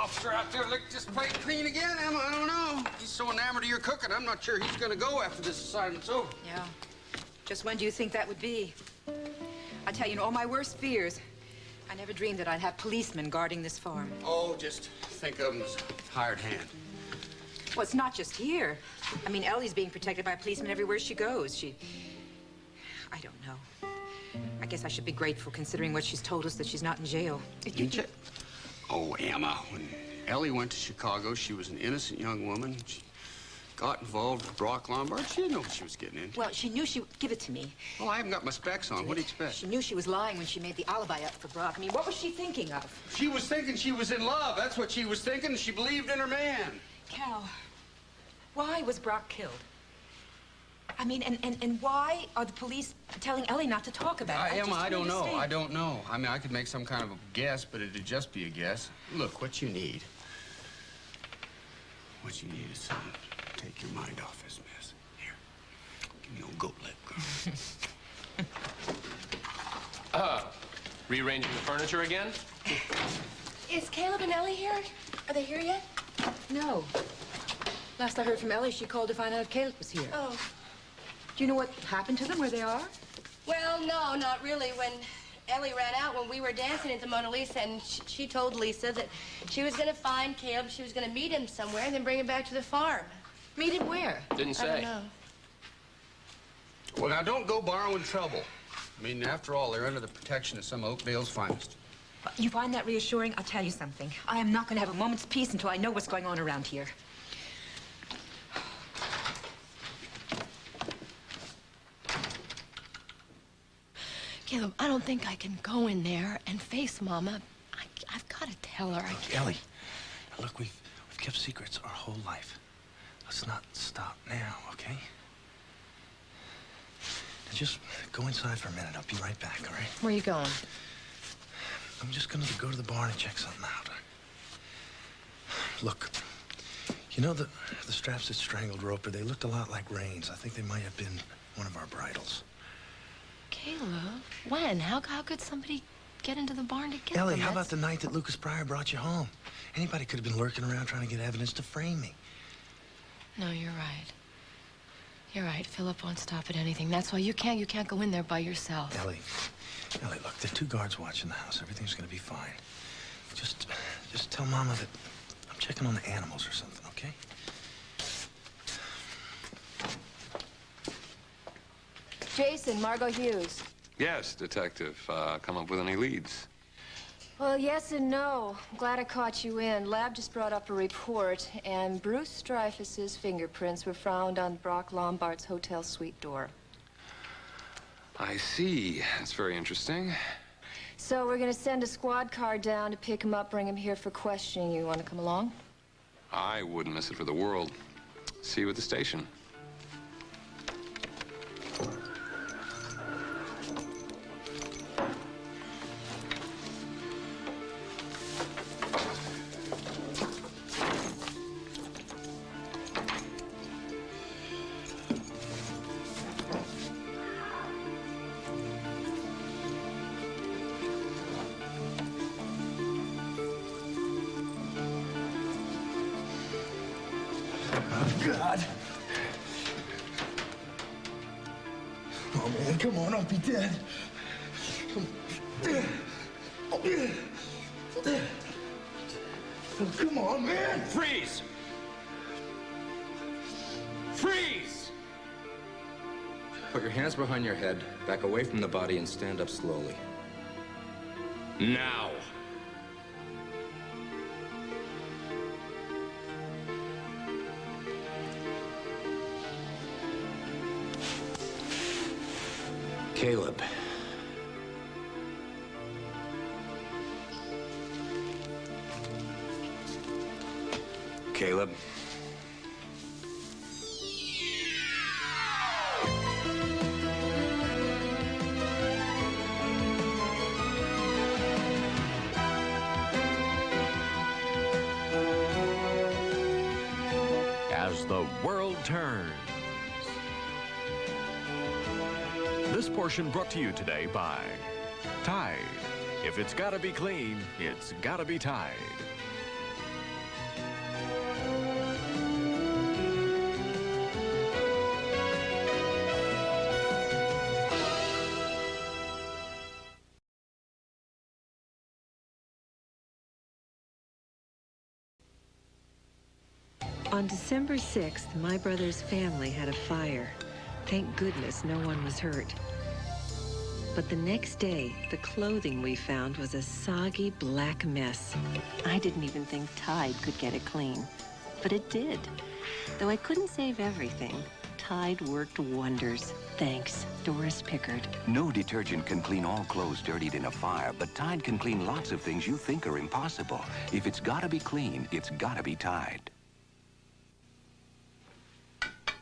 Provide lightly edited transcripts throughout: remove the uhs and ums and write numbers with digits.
officer out there licked this plate clean again, Emma. I don't know. He's so enamored of your cooking, I'm not sure he's gonna go after this assignment's over. Yeah. Just when do you think that would be? I tell you, in all my worst fears, I never dreamed that I'd have policemen guarding this farm. Oh, just think of him as a hired hand. Well, it's not just here. I mean, Ellie's being protected by policemen everywhere she goes. I don't know. I guess I should be grateful considering what she's told us, that she's not in jail. Oh, Emma, when Ellie went to Chicago, she was an innocent young woman. She got involved with Brock Lombard. She didn't know what she was getting into. Well, she knew she would give it to me. Well, I haven't got my specs on. What do you expect? She knew she was lying when she made the alibi up for Brock. I mean, what was she thinking of? She was thinking she was in love. That's what she was thinking. She believed in her man. Cal, why was Brock killed? I mean, and why are the police telling Ellie not to talk about it? Emma, I don't know. I don't know. I mean, I could make some kind of a guess, but it'd just be a guess. Look, what you need is to take your mind off this mess. Here, give me old goat leg. Rearranging the furniture again? Is Caleb and Ellie here? Are they here yet? No. Last I heard from Ellie, she called to find out if Caleb was here. Oh. Do you know what happened to them, where they are? Well, no, not really. When Ellie ran out, when we were dancing at the Mona Lisa, and she told Lisa that she was going to find Caleb, she was going to meet him somewhere, and then bring him back to the farm. Meet him where? Didn't say. I don't know. Well, now, don't go borrowing trouble. I mean, after all, they're under the protection of some Oakdale's finest. You find that reassuring? I'll tell you something. I am not going to have a moment's peace until I know what's going on around here. Caleb, I don't think I can go in there and face Mama. I've got to tell her. Look, Ellie, look, we've kept secrets our whole life. Let's not stop now, okay? Now just go inside for a minute. I'll be right back, all right? Where are you going? I'm just gonna go to the barn and check something out. Look, you know the straps that strangled Roper, they looked a lot like reins. I think they might have been one of our bridles. Caleb, when? How could somebody get into the barn to get Ellie, them? how about the night that Lucas Pryor brought you home? Anybody could have been lurking around trying to get evidence to frame me. No, you're right. You're right. Philip won't stop at anything. That's why you can't go in there by yourself. Ellie, look, there are 2 guards watching the house. Everything's gonna be fine. Just tell Mama that I'm checking on the animals or something, okay? Jason, Margot Hughes. Yes, Detective. Come up with any leads? Well, yes and no. I'm glad I caught you in. Lab just brought up a report, and Bruce Dreyfus's fingerprints were found on Brock Lombard's hotel suite door. I see. That's very interesting. So we're gonna send a squad car down to pick him up, bring him here for questioning. You want to come along? I wouldn't miss it for the world. See you at the station. God. Oh, man, come on, don't be dead. Come on, man. Freeze! Freeze! Put your hands behind your head, back away from the body, and stand up slowly. Now. Caleb. Caleb. As the world turns. This portion brought to you today by Tide. If it's gotta be clean, it's gotta be Tide. On December 6th, my brother's family had a fire. Thank goodness no one was hurt. But the next day, the clothing we found was a soggy black mess. I didn't even think Tide could get it clean. But it did. Though I couldn't save everything, Tide worked wonders. Thanks, Doris Pickard. No detergent can clean all clothes dirtied in a fire, but Tide can clean lots of things you think are impossible. If it's gotta be clean, it's gotta be Tide.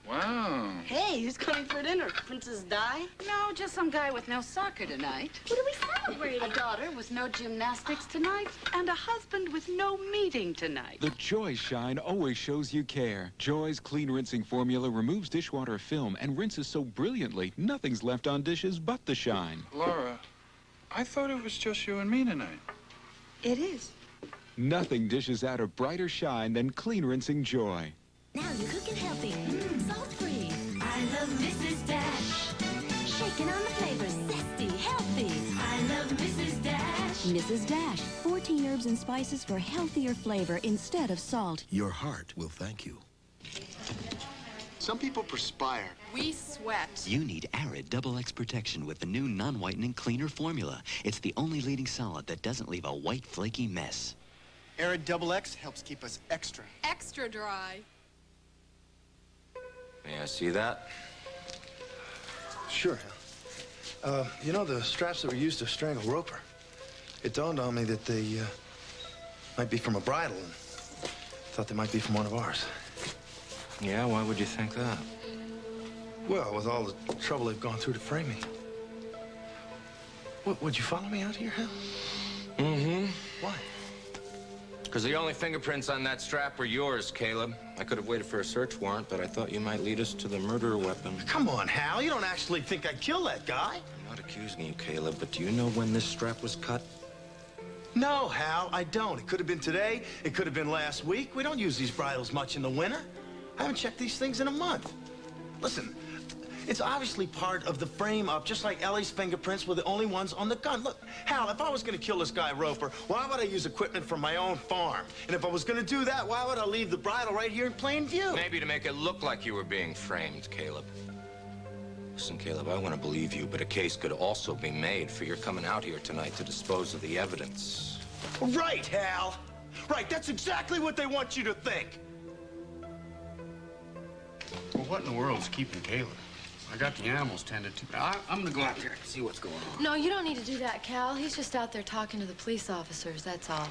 Wow. Hey, who's coming for dinner? Princess Di? No, just some guy with no soccer tonight. What are we celebrating? A daughter with no gymnastics tonight, and a husband with no meeting tonight. The Joy Shine always shows you care. Joy's clean rinsing formula removes dishwater film and rinses so brilliantly, nothing's left on dishes but the shine. Laura, I thought it was just you and me tonight. It is. Nothing dishes out a brighter shine than clean rinsing Joy. Now you're cooking healthy, salt-free. I love Mrs. Dash. Shaking on the flavors, zesty, healthy. I love Mrs. Dash. Mrs. Dash, 14 herbs and spices for healthier flavor instead of salt. Your heart will thank you. Some people perspire. We sweat. You need Arid Double X Protection with the new non-whitening cleaner formula. It's the only leading solid that doesn't leave a white, flaky mess. Arid Double X helps keep us extra dry. May I see that? Sure, Hal. You know the straps that were used to strangle Roper? It dawned on me that they might be from a bridle, and thought they might be from one of ours. Yeah, why would you think that? Well, with all the trouble they've gone through to frame me. Would you follow me out here, Hal? Mm-hmm. Why? Because the only fingerprints on that strap were yours, Caleb. I could have waited for a search warrant, but I thought you might lead us to the murder weapon. Come on, Hal. You don't actually think I'd kill that guy? I'm not accusing you, Caleb, but do you know when this strap was cut? No, Hal, I don't. It could have been today. It could have been last week. We don't use these bridles much in the winter. I haven't checked these things in a month. Listen, it's obviously part of the frame-up, just like Ellie's fingerprints were the only ones on the gun. Look, Hal, if I was going to kill this guy Roper, why would I use equipment from my own farm? And if I was going to do that, why would I leave the bridle right here in plain view? Maybe to make it look like you were being framed, Caleb. Listen, Caleb, I want to believe you, but a case could also be made for your coming out here tonight to dispose of the evidence. Right, Hal. Right, that's exactly what they want you to think. Well, what in the world's keeping Caleb? I got the animals tended to, but I'm gonna go out there and see what's going on. No, you don't need to do that, Cal. He's just out there talking to the police officers, that's all.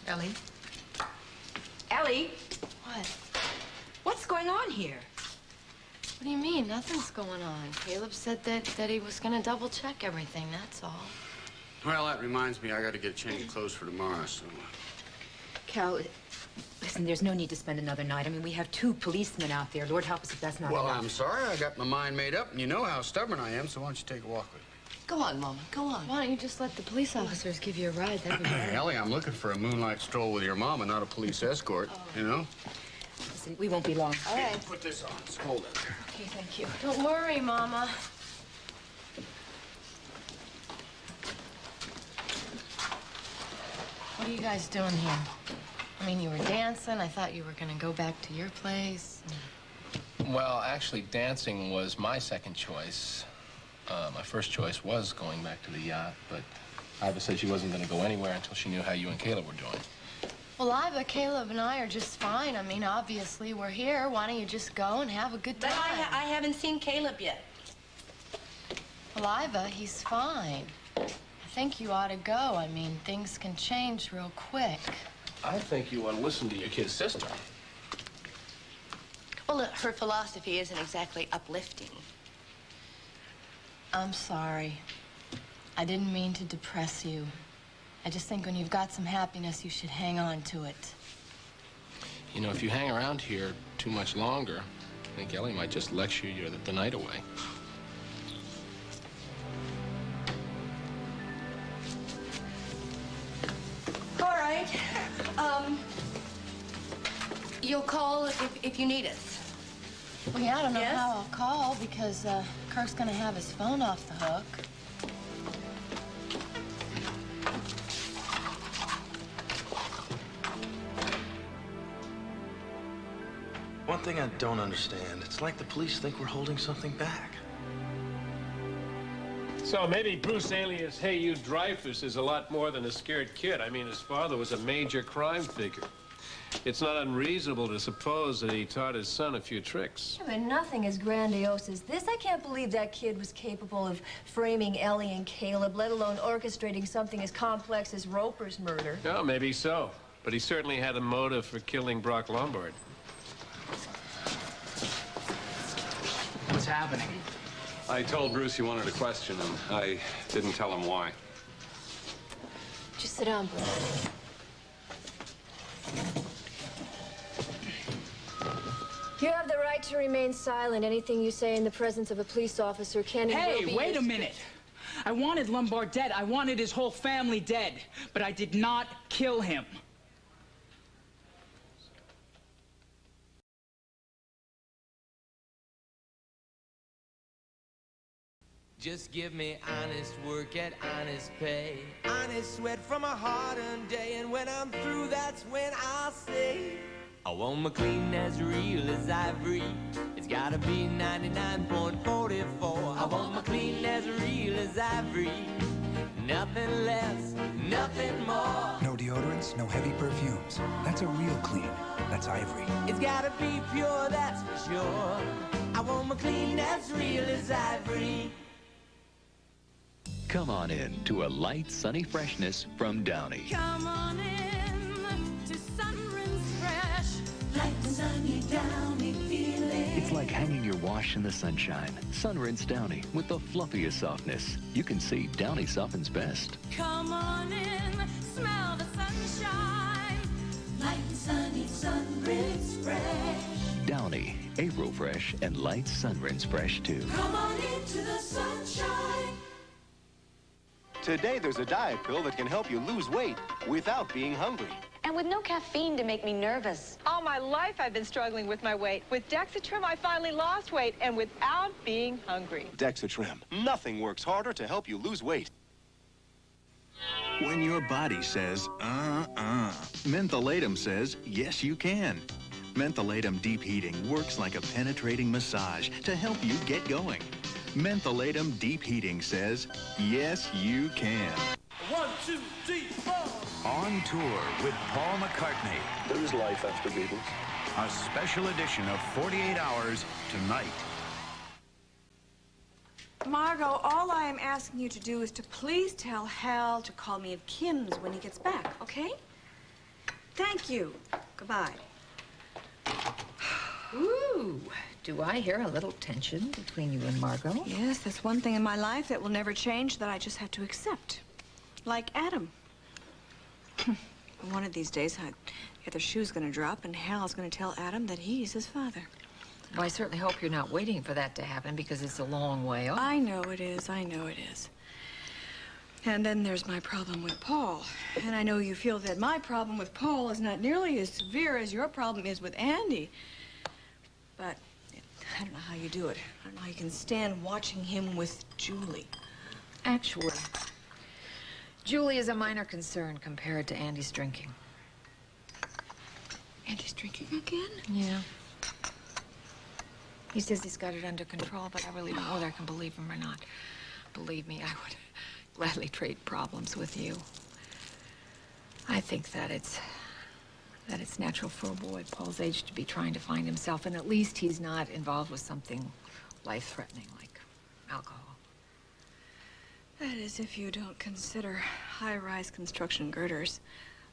Ellie? Ellie? What? What's going on here? What do you mean? Nothing's going on. Caleb said that he was gonna double check everything, that's all. Well, that reminds me, I gotta get a change of clothes for tomorrow, so... Cal, listen, there's no need to spend another night. I mean, we have 2 policemen out there. Lord help us if that's not Well, enough. I'm sorry. I got my mind made up, and you know how stubborn I am, so why don't you take a walk with me? Go on, Mama, go on. Why don't you just let the police officers give you a ride? That'd be better. Ellie, I'm looking for a moonlight stroll with your mama, not a police escort, you know? Listen, we won't be long. All right. Put this on. Just hold it there. Okay, thank you. Don't worry, Mama. What are you guys doing here? I mean, you were dancing. I thought you were going to go back to your place. Well, actually, dancing was my second choice. My first choice was going back to the yacht, but Iva said she wasn't going to go anywhere until she knew how you and Caleb were doing. Well, Iva, Caleb, and I are just fine. I mean, obviously, we're here. Why don't you just go and have a good time? But I haven't seen Caleb yet. Well, Iva, he's fine. I think you ought to go. I mean, things can change real quick. I think you want to listen to your kid's sister. Well, her philosophy isn't exactly uplifting. I'm sorry. I didn't mean to depress you. I just think when you've got some happiness, you should hang on to it. You know, if you hang around here too much longer, I think Ellie might just lecture you the night away. All right. You'll call if you need us. Well, yeah, I don't know Yes? how I'll call because Kirk's gonna have his phone off the hook. thing I don't understand. It's like the police think we're holding something back. So maybe Bruce alias Hey You Dreyfus is a lot more than a scared kid. I mean, his father was a major crime figure. It's not unreasonable to suppose that he taught his son a few tricks. Yeah, but nothing as grandiose as this. I can't believe that kid was capable of framing Ellie and Caleb, let alone orchestrating something as complex as Roper's murder. Oh, maybe so. But he certainly had a motive for killing Brock Lombard. What's happening? I told Bruce you wanted to question him. I didn't tell him why. Just sit down, Bruce. You have the right to remain silent. Anything you say in the presence of a police officer can and will be... Hey, wait a minute. I wanted Lombard dead. I wanted his whole family dead. But I did not kill him. Just give me honest work at honest pay. Honest sweat from a hard-earned day. And when I'm through, that's when I'll say, I want my clean as real as ivory. It's gotta be 99.44. I want my clean as real as ivory. Nothing less, nothing more. No deodorants, no heavy perfumes. That's a real clean. That's ivory. It's gotta be pure, that's for sure. I want my clean as real as ivory. Come on in to a light, sunny freshness from Downey. Come on in to Sunrise Fresh. Light and sunny Downy feeling. It's like hanging your wash in the sunshine. Sunrinse Downey with the fluffiest softness. You can see Downey softens best. Come on in, smell the sunshine. Light and sunny Sunrise Fresh. Downey, AeroFresh and light Sunrinse Fresh too. Come on into the sunshine. Today, there's a diet pill that can help you lose weight without being hungry. And with no caffeine to make me nervous. All my life, I've been struggling with my weight. With Dexatrim, I finally lost weight, and without being hungry. Dexatrim. Nothing works harder to help you lose weight. When your body says, Mentholatum says, yes, you can. Mentholatum Deep Heating works like a penetrating massage to help you get going. Mentholatum Deep Heating says, yes, you can. 1, 2, 3, 4. On tour with Paul McCartney. There is life after Beatles. A special edition of 48 Hours tonight. Margot, all I am asking you to do is to please tell Hal to call me at Kim's when he gets back, okay? Thank you. Goodbye. Ooh, do I hear a little tension between you and Margot? Yes, that's one thing in my life that will never change that I just have to accept. Like Adam. One of these days, either shoe's gonna drop and Hal's gonna tell Adam that he's his father. Well, I certainly hope you're not waiting for that to happen because it's a long way off. I know it is. I know it is. And then there's my problem with Paul. And I know you feel that my problem with Paul is not nearly as severe as your problem is with Andy. But I don't know how you do it. I don't know how you can stand watching him with Julie. Actually, Julie is a minor concern compared to Andy's drinking. Andy's drinking again? Yeah. He says he's got it under control, but I really don't know whether I can believe him or not. Believe me, I would gladly trade problems with you. I think that it's natural for a boy Paul's age to be trying to find himself, and at least he's not involved with something life-threatening like alcohol. That is if you don't consider high-rise construction girders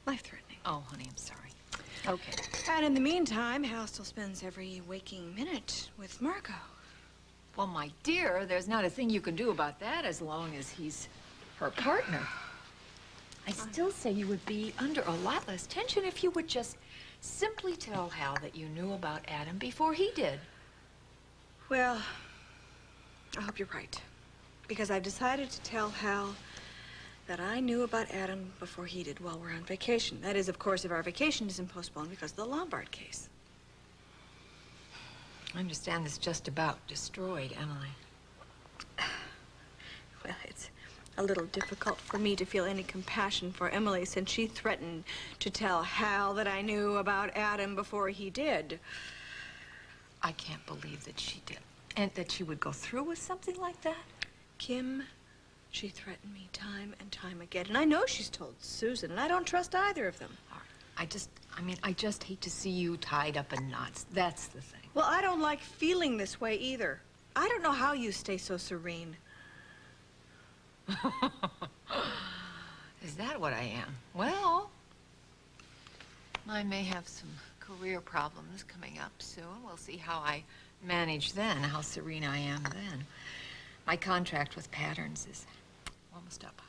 life-threatening. Oh, honey, I'm sorry. Okay. And in the meantime, Hal still spends every waking minute with Margot. Well, my dear, there's not a thing you can do about that as long as he's her partner. I still say you would be under a lot less tension if you would just simply tell Hal that you knew about Adam before he did. Well, I hope you're right. Because I've decided to tell Hal that I knew about Adam before he did while we're on vacation. That is, of course, if our vacation isn't postponed because of the Lombard case. I understand this just about destroyed Emily. Well, it's a little difficult for me to feel any compassion for Emily since she threatened to tell Hal that I knew about Adam before he did. I can't believe that she did. And that she would go through with something like that. Kim, she threatened me time and time again. And I know she's told Susan, and I don't trust either of them. I just hate to see you tied up in knots. That's the thing. Well, I don't like feeling this way either. I don't know how you stay so serene. Is that what I am? Well, I may have some career problems coming up soon. We'll see how I manage then, how serene I am then. My contract with Patterns is almost up.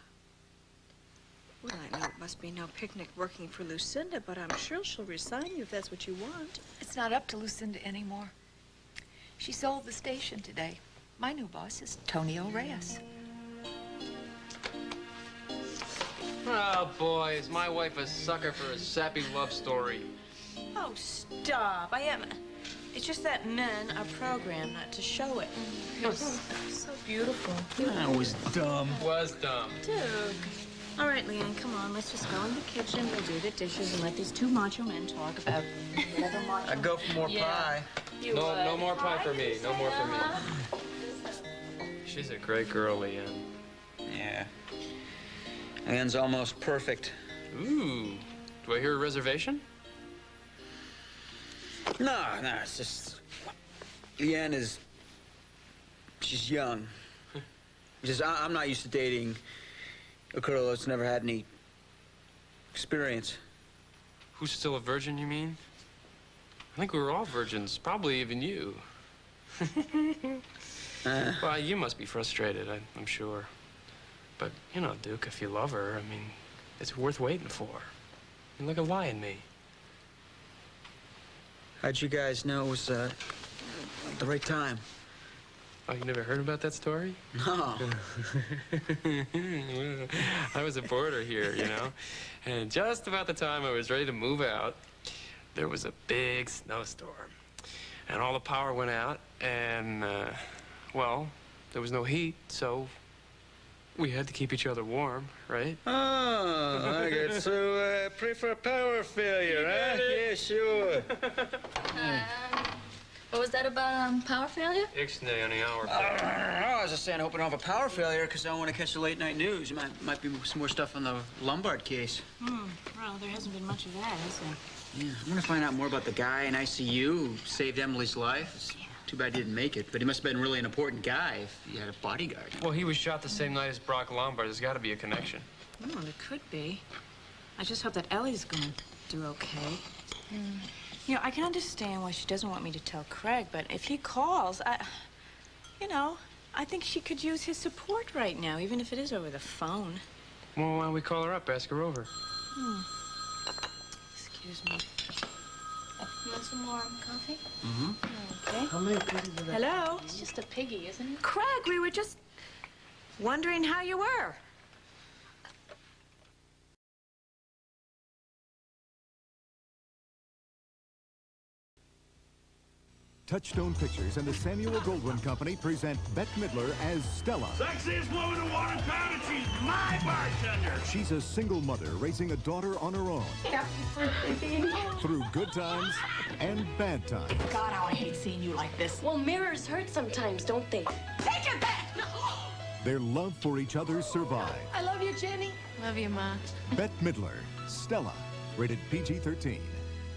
Well, I know it must be no picnic working for Lucinda, but I'm sure she'll resign you if that's what you want. It's not up to Lucinda anymore. She sold the station today. My new boss is Tonio Reyes. Oh, boy, is my wife a sucker for a sappy love story. Oh, stop. I am. It's just that men are programmed not to show it. It was so beautiful. That was dumb. Was dumb. Dude. All right, Leanne, come on. Let's just go in the kitchen. We'll do the dishes and let these two macho men talk about whatever macho. I'd go for more pie. No more pie for me. No more for me. She's a great girl, Leanne. Yeah. Leanne's almost perfect. Ooh. Do I hear a reservation? No, it's just... Leanne is... She's young. Just, I'm not used to dating a girl that's never had any experience. Who's still a virgin, you mean? I think we were all virgins, probably even you. Well, you must be frustrated, I'm sure. But, you know, Duke, if you love her, I mean, it's worth waiting for. I mean, look at lying me. How'd you guys know it was the right time? Oh, you never heard about that story? No. I was a boarder here, you know? And just about the time I was ready to move out, there was a big snowstorm. And all the power went out, and, well, there was no heat, so we had to keep each other warm, right? Oh, I get so prefer power failure, huh? Yeah, sure. What was that about power failure? Ixnay on the hour. I was just saying I hope I don't have a power failure because I want to catch the late night news. Might be some more stuff on the Lombard case. Well, there hasn't been much of that, has there? Yeah, I'm going to find out more about the guy in ICU who saved Emily's life. It's too bad he didn't make it, but he must have been really an important guy if he had a bodyguard. Well, he was shot the same night as Brock Lombard. There's got to be a connection. Well, there could be. I just hope that Ellie's going to do okay. You know, I can understand why she doesn't want me to tell Craig, but if he calls, you know, I think she could use his support right now, even if it is over the phone. Well, why don't we call her up, ask her over? Excuse me. You want some more coffee? Mm-hmm. Okay. How many pieces of that? Hello? It's just a piggy, isn't it? Craig, we were just wondering how you were. Touchstone Pictures and the Samuel Goldwyn Company present Bette Midler as Stella. Sexiest woman in water town, and she's my bartender. She's a single mother raising a daughter on her own. Happy birthday, baby. Through good times and bad times. God, how I hate seeing you like this. Well, mirrors hurt sometimes, don't they? Take it back! No. Their love for each other survive. I love you, Jenny. Love you, Ma. Bette Midler, Stella, rated PG-13.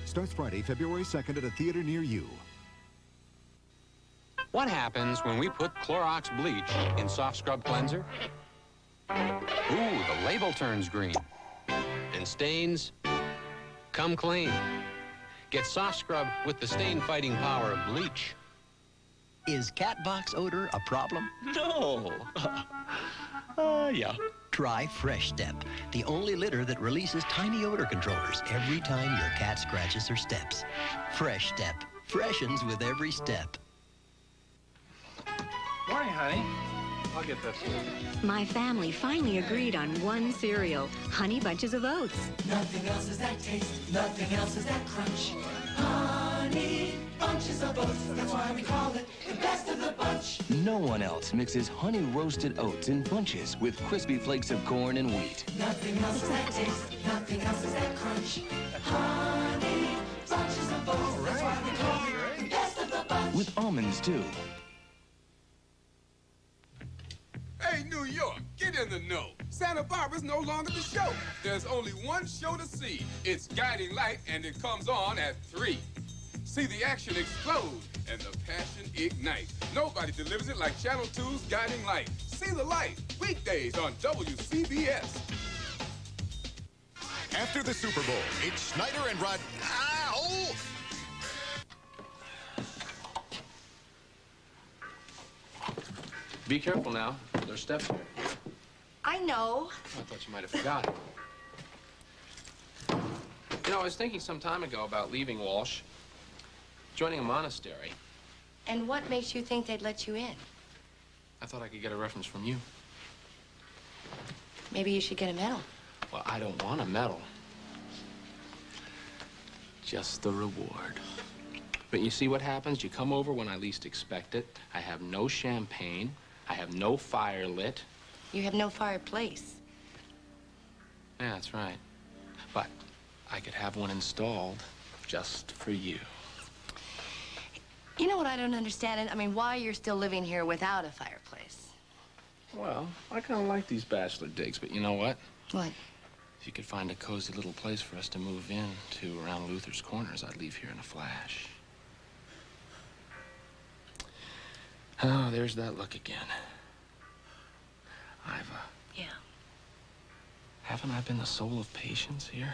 Starts Friday, February 2nd at a theater near you. What happens when we put Clorox bleach in soft scrub cleanser? Ooh, the label turns green. And stains come clean. Get soft scrub with the stain-fighting power of bleach. Is cat box odor a problem? No. Yeah. Try Fresh Step, the only litter that releases tiny odor controllers every time your cat scratches her steps. Fresh Step. Freshens with every step. Morning, honey. I'll get that for you. My family finally agreed on one cereal, Honey Bunches of Oats. Nothing else is that taste, nothing else is that crunch. Honey Bunches of Oats, that's why we call it the best of the bunch. No one else mixes honey roasted oats in bunches with crispy flakes of corn and wheat. Nothing else is that taste, nothing else is that crunch. Honey Bunches of Oats, that's why we call it the best of the bunch. with almonds, too. Hey, New York, get in the know. Santa Barbara's no longer the show. There's only one show to see. It's Guiding Light, and it comes on at 3. See the action explode and the passion ignite. Nobody delivers it like Channel 2's Guiding Light. See the light, weekdays on WCBS. After the Super Bowl, it's Schneider and Rod... Ow! Be careful now. There's steps here. I know. I thought you might have forgotten. You know, I was thinking some time ago about leaving Walsh, joining a monastery. And what makes you think they'd let you in? I thought I could get a reference from you. Maybe you should get a medal. Well, I don't want a medal. Just the reward. But you see what happens? You come over when I least expect it. I have no champagne. I have no fire lit. You have no fireplace. Yeah, that's right. But I could have one installed just for you. You know what I don't understand? I mean, why you're still living here without a fireplace. Well, I kind of like these bachelor digs, but you know what? What? If you could find a cozy little place for us to move in to around Luther's Corners, I'd leave here in a flash. Oh, there's that look again. Iva. Yeah. Haven't I been the soul of patience here?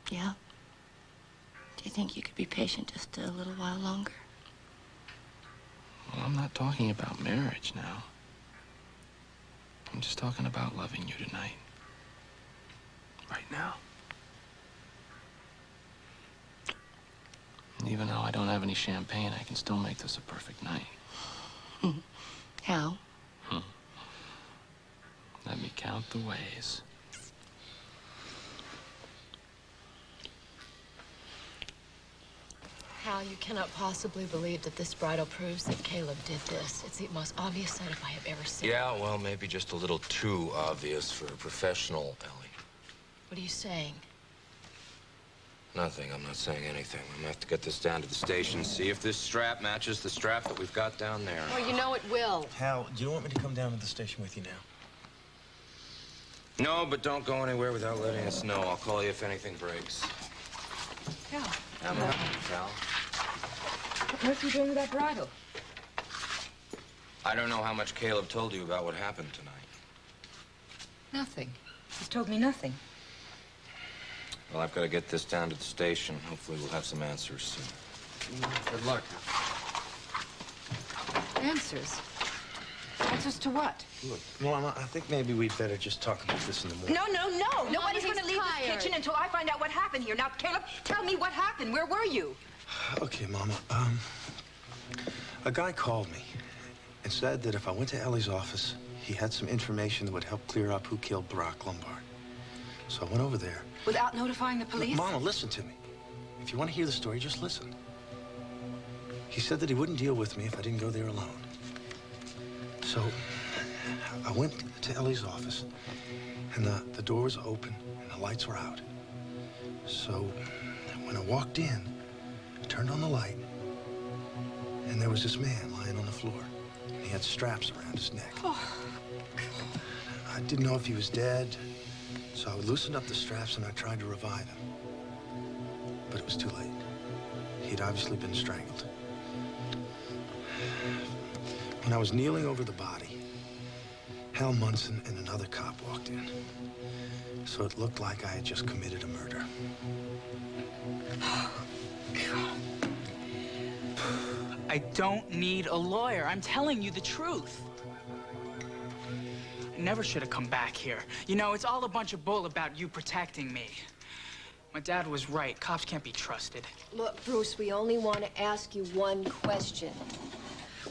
Yeah? Do you think you could be patient just a little while longer? Well, I'm not talking about marriage now. I'm just talking about loving you tonight. Right now. And even though I don't have any champagne, I can still make this a perfect night. How? Let me count the ways. Hal, you cannot possibly believe that this bridal proves that Caleb did this. It's the most obvious setup I have ever seen. Yeah, well, maybe just a little too obvious for a professional, Ellie. What are you saying? Nothing. I'm not saying anything. I'm gonna have to get this down to the station, see if this strap matches the strap that we've got down there. Well, you know it will. Hal, do you want me to come down to the station with you now? No, but don't go anywhere without letting us know. I'll call you if anything breaks. Hal, I'm not, Val. what are you doing with that bridal? I don't know how much Caleb told you about what happened tonight. Nothing. He's told me nothing. Well, I've got to get this down to the station. Hopefully we'll have some answers soon. Good luck. Answers? Answers to what? Look, Mama, I think maybe we'd better just talk about this in the morning. No, no, no! Nobody's he's going to leave tired. this kitchen until I find out what happened here. Now, Caleb, tell me what happened. Where were you? Okay, Mama. A guy called me and said that if I went to Ellie's office, he had some information that would help clear up who killed Brock Lombard. So I went over there. Without notifying the police? Mama, listen to me. If you want to hear the story, just listen. He said that he wouldn't deal with me if I didn't go there alone. So I went to Ellie's office, and the door was open, and the lights were out. So when I walked in, I turned on the light, and there was this man lying on the floor, and he had straps around his neck. Oh. I didn't know if he was dead, so I loosened up the straps and I tried to revive him. But it was too late. He'd obviously been strangled. When I was kneeling over the body, Hal Munson and another cop walked in. So it looked like I had just committed a murder. I don't need a lawyer. I'm telling you the truth. I never should have come back here. You know, it's all a bunch of bull about you protecting me. My dad was right. Cops can't be trusted. Look, Bruce, we only want to ask you one question.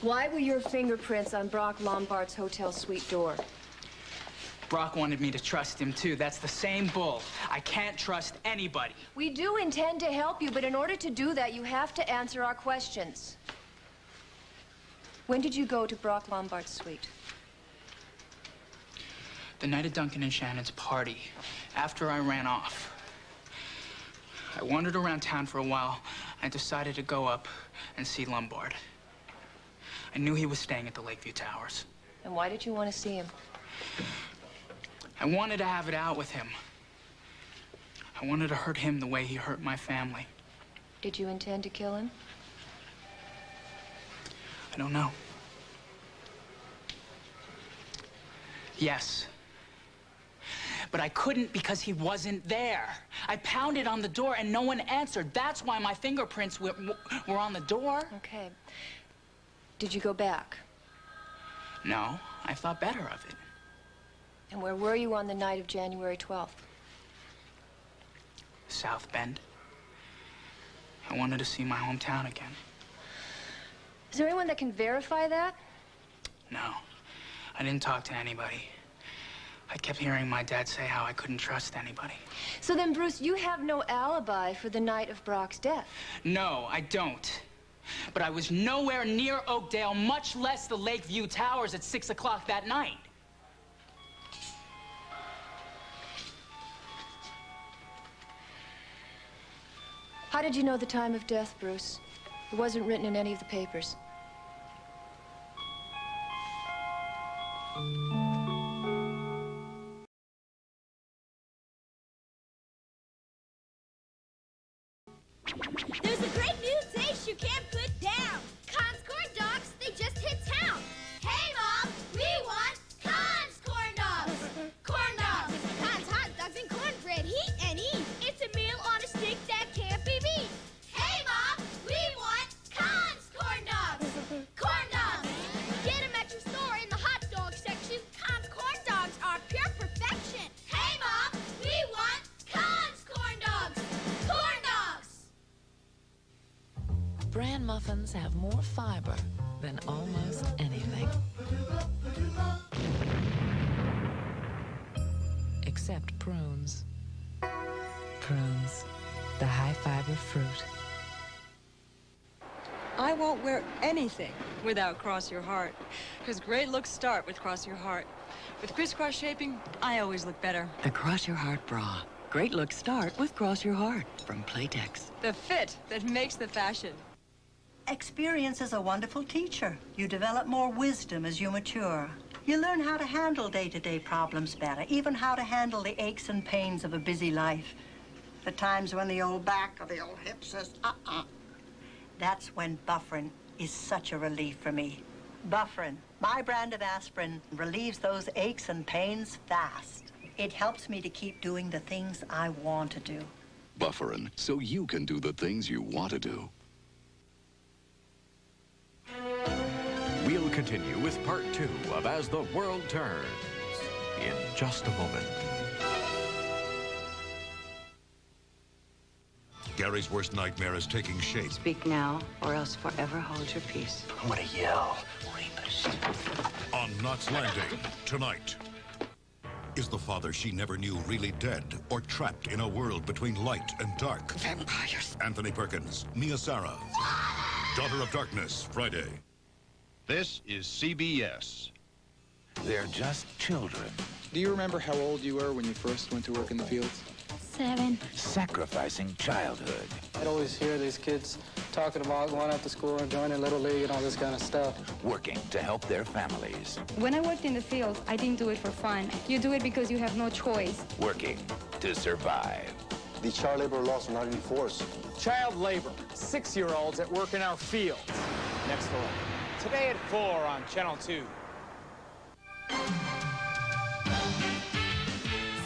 Why were your fingerprints on Brock Lombard's hotel suite door? Brock wanted me to trust him, too. That's the same bull. I can't trust anybody. We do intend to help you, but in order to do that, you have to answer our questions. When did you go to Brock Lombard's suite? The night of Duncan and Shannon's party, after I ran off. I wandered around town for a while. I decided to go up and see Lombard. I knew he was staying at the Lakeview Towers. And why did you want to see him? I wanted to have it out with him. I wanted to hurt him the way he hurt my family. Did you intend to kill him? I don't know. Yes. But I couldn't because he wasn't there. I pounded on the door and no one answered. That's why my fingerprints were on the door. Okay. Did you go back? No, I thought better of it. And where were you on the night of January 12th? South Bend. I wanted to see my hometown again. Is there anyone that can verify that? No, I didn't talk to anybody. I kept hearing my dad say how I couldn't trust anybody. So then, Bruce, you have no alibi for the night of Brock's death. No, I don't. But I was nowhere near Oakdale, much less the Lakeview Towers at 6 o'clock that night. How did you know the time of death, Bruce? It wasn't written in any of the papers. There's a great new taste you can't put down. Conn's corn dogs, they just hit town. Hey, Mom, we want Conn's corn dogs. Corn dogs. Conn's hot dogs and cornbread, heat and eat. It's a meal on a stick that can't be beat. Hey, Mom, we want Conn's corn dogs. Corn dogs. Get them at your store in the hot dog section. Conn's corn dogs are pure perfection. Hey, Mom, we want Conn's corn dogs. Corn dogs. Bran muffins have more fiber than almost anything. Except prunes. Prunes, the high-fiber fruit. I won't wear anything without Cross Your Heart, because great looks start with Cross Your Heart. With crisscross shaping, I always look better. The Cross Your Heart bra. Great looks start with Cross Your Heart from Playtex. The fit that makes the fashion. Experience is a wonderful teacher. You develop more wisdom as you mature. You learn how to handle day-to-day problems better, even how to handle the aches and pains of a busy life. The times when the old back or the old hip says, That's when Bufferin is such a relief for me. Bufferin, my brand of aspirin, relieves those aches and pains fast. It helps me to keep doing the things I want to do. Bufferin, so you can do the things you want to do. We'll continue with part 2 of As the World Turns in just a moment. Gary's worst nightmare is taking shape. Speak now, or else forever hold your peace. I'm gonna yell. Rapist. On Knots Landing, tonight. Is the father she never knew really dead or trapped in a world between light and dark? Vampires. Anthony Perkins, Mia Sara. Daughter of Darkness, Friday. This is CBS. They're just children. Do you remember how old you were when you first went to work in the fields? 7. Sacrificing childhood. I'd always hear these kids talking about going out to school and joining Little League and all this kind of stuff. Working to help their families. When I worked in the fields, I didn't do it for fun. You do it because you have no choice. Working to survive. The child labor laws are not enforced. Child labor. 6-year-olds at work in our fields. Next door. Today at 4 on Channel 2.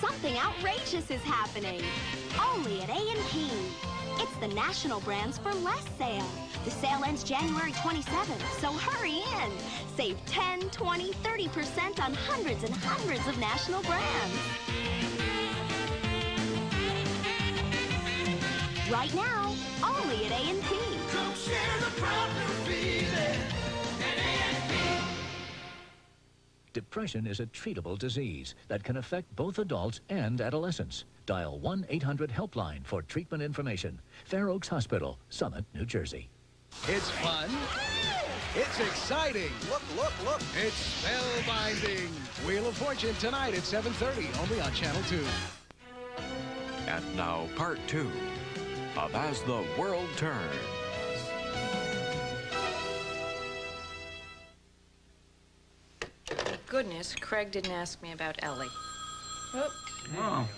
Something outrageous is happening. Only at A&P. It's the National Brands for Less sale. The sale ends January 27th, so hurry in. Save 10, 20, 30% on hundreds and hundreds of national brands. Right now, only at A&P. Come share the proud new feeling at A&P. Depression is a treatable disease that can affect both adults and adolescents. Dial 1-800-HELPLINE for treatment information. Fair Oaks Hospital, Summit, New Jersey. It's fun. It's exciting. Look, look, look. It's spellbinding. Wheel of Fortune tonight at 7:30, only on Channel 2. And now, part 2. of As the World Turns. Goodness, Craig didn't ask me about Ellie. Oh.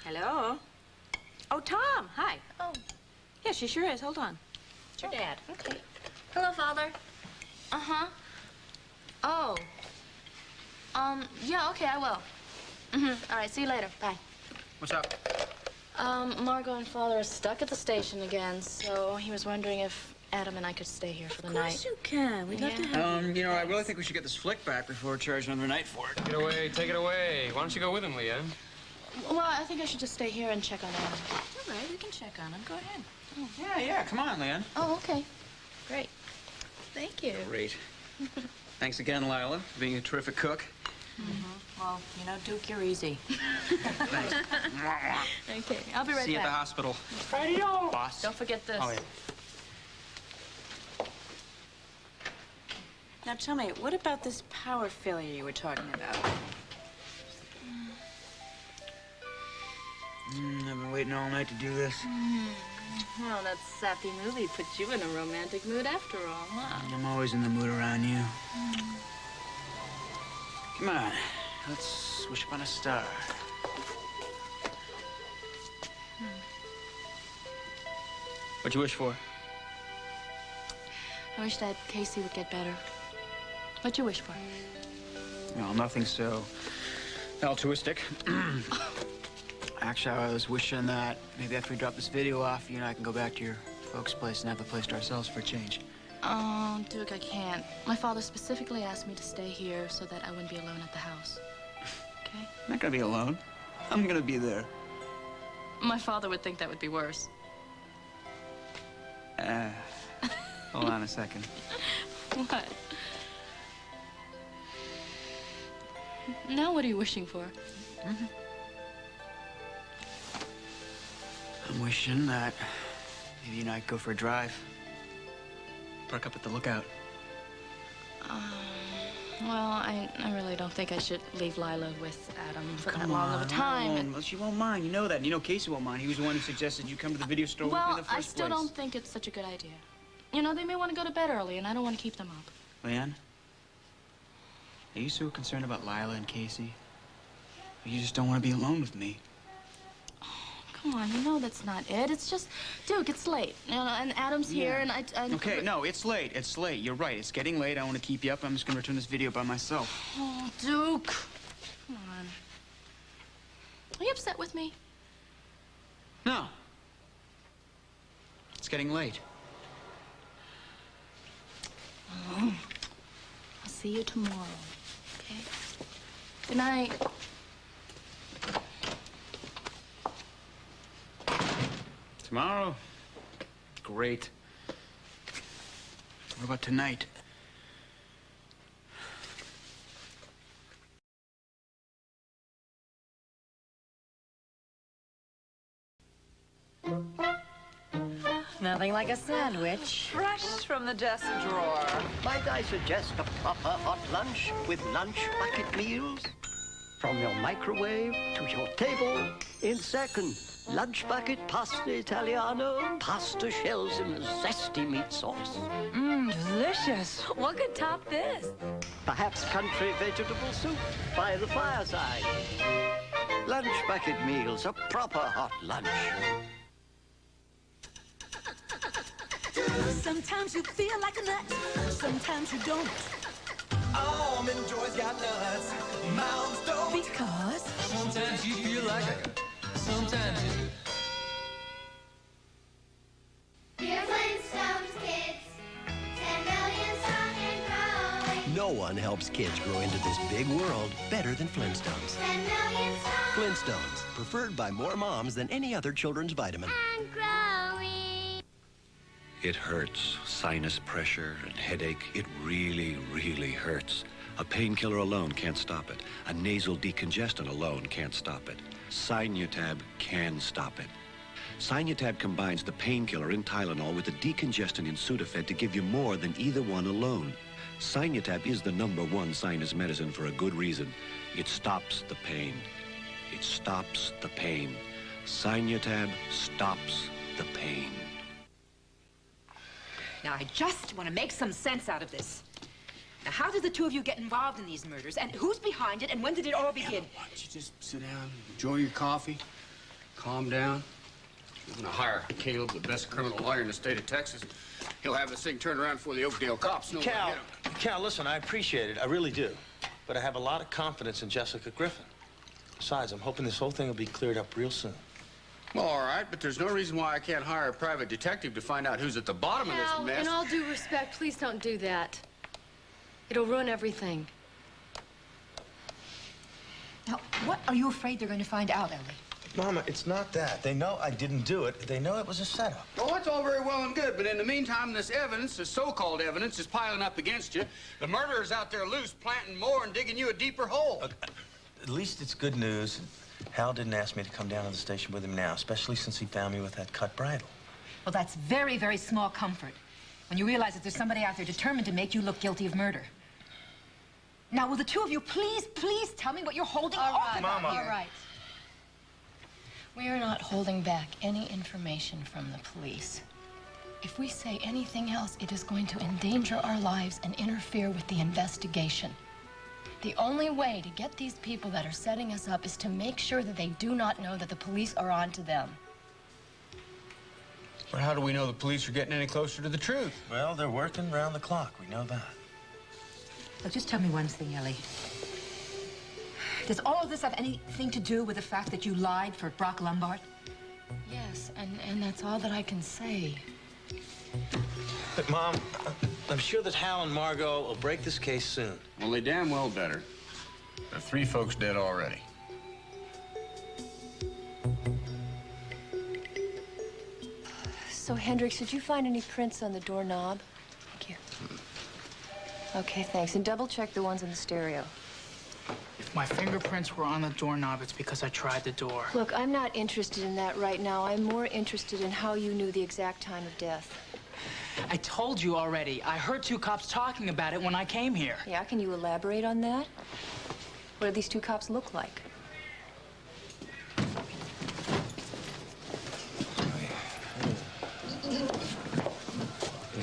Hello? Oh, Tom, hi. Oh. Yeah, she sure is. Hold on. It's your dad. Okay. Hello, Father. Uh-huh. Oh. Yeah, okay, I will. All right, see you later. Bye. What's up? Margot and Father are stuck at the station again, so he was wondering if Adam and I could stay here for the night. Of course you can. We'd love to have you. You know, I really think we should get this flick back before we charge another night for it. Take it away, take it away. Why don't you go with him, Leanne? Well, I think I should just stay here and check on Adam. All right, we can check on him. Go ahead. Yeah, come on, Leanne. Oh, okay. Great. Thank you. Great. Thanks again, Lila, for being a terrific cook. Well, you know, Duke, you're easy. Thanks. Okay, I'll be right back. See you at the hospital. Radio! Boss. Don't forget this. Oh, yeah. Now, tell me, what about this power failure you were talking about? I've been waiting all night to do this. Well, that sappy movie put you in a romantic mood after all, huh? I'm always in the mood around you. Come on, let's wish upon a star. What'd you wish for? I wish that Casey would get better. What'd you wish for? Well, nothing so altruistic. Actually, I was wishing that maybe after we drop this video off, you and I can go back to your folks' place and have the place to ourselves for a change. Oh, Duke, I can't. My father specifically asked me to stay here so that I wouldn't be alone at the house. Okay? I'm not gonna be alone. I'm gonna be there. My father would think that would be worse. Hold on a second. What? Now what are you wishing for? I'm wishing that maybe you and I could go for a drive. Park up at the lookout. Well, I really don't think I should leave Lila with Adam for that Come long on, of a time. Well, she won't mind. You know that. And you know Casey won't mind. He was the one who suggested you come to the video store with me in the first I still place. don't think it's such a good idea. You know, they may want to go to bed early, and I don't want to keep them up. Leanne, are you so concerned about Lila and Casey? Or you just don't want to be alone with me? Come on, you know that's not it. It's just, Duke, it's late. You know, and Adam's here, and I... Okay, no, it's late. It's late. You're right. It's getting late. I want to keep you up. I'm just going to return this video by myself. Oh, Duke. Come on. Are you upset with me? No. It's getting late. Oh. I'll see you tomorrow, okay? Good night. Tomorrow? Great. What about tonight? Nothing like a sandwich. Fresh from the desk drawer. Might I suggest a proper hot lunch with lunch bucket meals? From your microwave to your table in seconds. Lunch bucket pasta Italiano, pasta shells in a zesty meat sauce. Mmm, delicious. What could top this? Perhaps country vegetable soup by the fireside. Lunch bucket meals, a proper hot lunch. Sometimes you feel like a nut, sometimes you don't. Almond Joy's got nuts, mounds don't. Because sometimes you feel like a nut, sometimes you do. Dear Flintstones kids, 10 million strong and growing. No one helps kids grow into this big world better than Flintstones. 10 million strong Flintstones, preferred by more moms than any other children's vitamin. and growing. It hurts. Sinus pressure and headache. It really, really hurts. A painkiller alone can't stop it. A nasal decongestant alone can't stop it. Sinutab can stop it. Sinutab combines the painkiller in Tylenol with the decongestant in Sudafed to give you more than either one alone. Sinutab is the #1 sinus medicine for a good reason. It stops the pain. It stops the pain. Sinutab stops the pain. Now, I just want to make some sense out of this. Now, how did the two of you get involved in these murders? And who's behind it? And when did it all begin? Why don't you just sit down, enjoy your coffee, calm down. I'm gonna hire Caleb, the best criminal lawyer in the state of Texas. He'll have this thing turned around before the Oakdale cops know Cal, what hit him. Cal, listen, I appreciate it. I really do. But I have a lot of confidence in Jessica Griffin. Besides, I'm hoping this whole thing will be cleared up real soon. Well, all right, but there's no reason why I can't hire a private detective to find out who's at the bottom of this mess. In all due respect, please don't do that. It'll ruin everything. Now, what are you afraid they're going to find out, Ellie? Mama, it's not that. They know I didn't do it. They know it was a setup. Well, that's all very well and good, but in the meantime, this evidence, this so-called evidence, is piling up against you. The murderer's out there loose, planting more and digging you a deeper hole. At least it's good news. Hal didn't ask me to come down to the station with him now, especially since he found me with that cut bridle. Well, that's very, very small comfort when you realize that there's somebody out there determined to make you look guilty of murder. Now, will the two of you please tell me what you're holding off about Mama. here? All right. We are not holding back any information from the police. If we say anything else, it is going to endanger our lives and interfere with the investigation. The only way to get these people that are setting us up is to make sure that they do not know that the police are on to them. But how do we know the police are getting any closer to the truth? Well, they're working round the clock. We know that. So just tell me one thing, Ellie. Does all of this have anything to do with the fact that you lied for Brock Lombard? Yes, and that's all that I can say. But, Mom, I'm sure that Hal and Margot will break this case soon. Well, they damn well better. There are 3 folks dead already. So, Hendricks, did you find any prints on the doorknob? Thank you. Okay, thanks. And double-check the ones on the stereo. If my fingerprints were on the doorknob, it's because I tried the door. Look, I'm not interested in that right now. I'm more interested in how you knew the exact time of death. I told you already. I heard 2 cops talking about it when I came here. Yeah, can you elaborate on that? What do these 2 cops look like?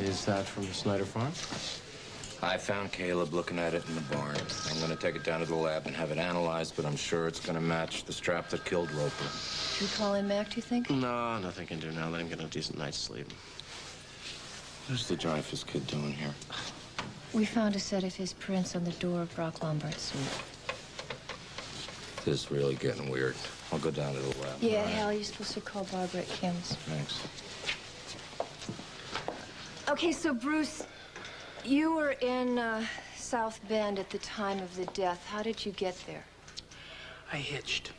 Is that from the Snyder farm? I found Caleb looking at it in the barn. I'm gonna take it down to the lab and have it analyzed, but I'm sure it's gonna match the strap that killed Roper. Should we call him back, do you think? No, nothing can do now. Let him get a decent night's sleep. What's the Dreyfus kid doing here? We found a set of his prints on the door of Brock Lombard's suite. This is really getting weird. I'll go down to the lab. Yeah, all right? Hal, you're supposed to call Barbara at Kim's. Thanks. Okay, so Bruce, you were in South Bend at the time of the death. How did you get there? I hitched.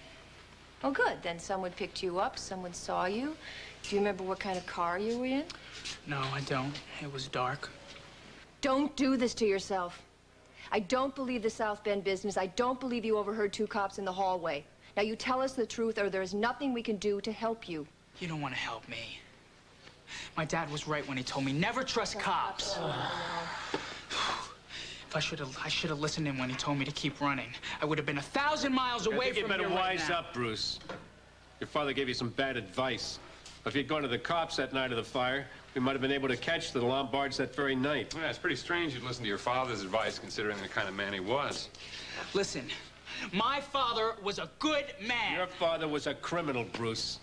Oh, good. Then someone picked you up, someone saw you. Do you remember what kind of car you were in? No, I don't. It was dark. Don't do this to yourself. I don't believe the South Bend business. I don't believe you overheard 2 cops in the hallway. Now, you tell us the truth, or there's nothing we can do to help you. You don't want to help me. My dad was right when he told me never trust cops. If I should have listened to him when he told me to keep running, I would have been 1,000 miles away from here. You better right wise now. up, Bruce. Your father gave you some bad advice. If you'd gone to the cops that night of the fire, we might have been able to catch the Lombards that very night. Yeah, it's pretty strange you'd listen to your father's advice, considering the kind of man he was. Listen, my father was a good man. Your father was a criminal, Bruce.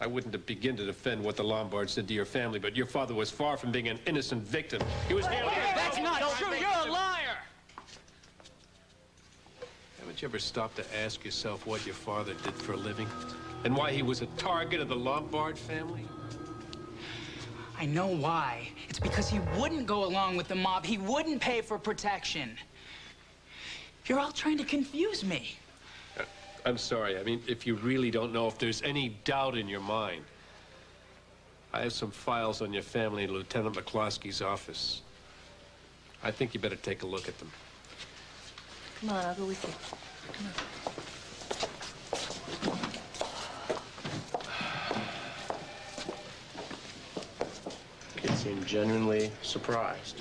I wouldn't begin to defend what the Lombards did to your family, but your father was far from being an innocent victim. He was nearly... That's not true. You're a liar. Haven't you ever stopped to ask yourself what your father did for a living? And why he was a target of the Lombard family? I know why. It's because he wouldn't go along with the mob. He wouldn't pay for protection. You're all trying to confuse me. I'm sorry. I mean, if you really don't know, if there's any doubt in your mind, I have some files on your family in Lieutenant McCloskey's office. I think you better take a look at them. Come on, I'll go with you. Come on. Kid seemed genuinely surprised.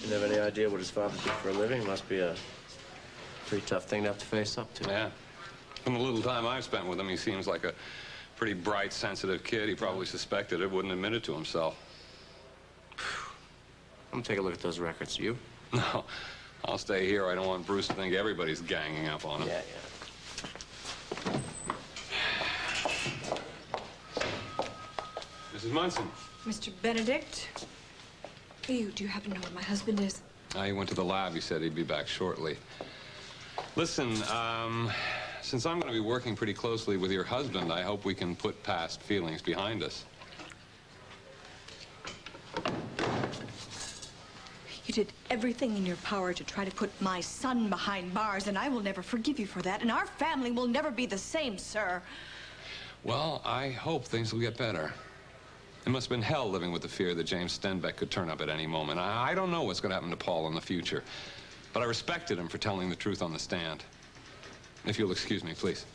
Didn't have any idea what his father did for a living. Must be a pretty tough thing to have to face up to. Yeah. From the little time I've spent with him, he seems like a pretty bright, sensitive kid. He probably suspected it, wouldn't admit it to himself. I'm gonna take a look at those records. You? No, I'll stay here. I don't want Bruce to think everybody's ganging up on him. Yeah. Mrs. Munson. Mr. Benedict? Do you happen to know where my husband is? He went to the lab. He said he'd be back shortly. Listen, since I'm going to be working pretty closely with your husband, I hope we can put past feelings behind us. You did everything in your power to try to put my son behind bars, and I will never forgive you for that, and our family will never be the same, sir. Well, I hope things will get better. It must have been hell living with the fear that James Stenbeck could turn up at any moment. I don't know what's going to happen to Paul in the future, but I respected him for telling the truth on the stand. If you'll excuse me, please.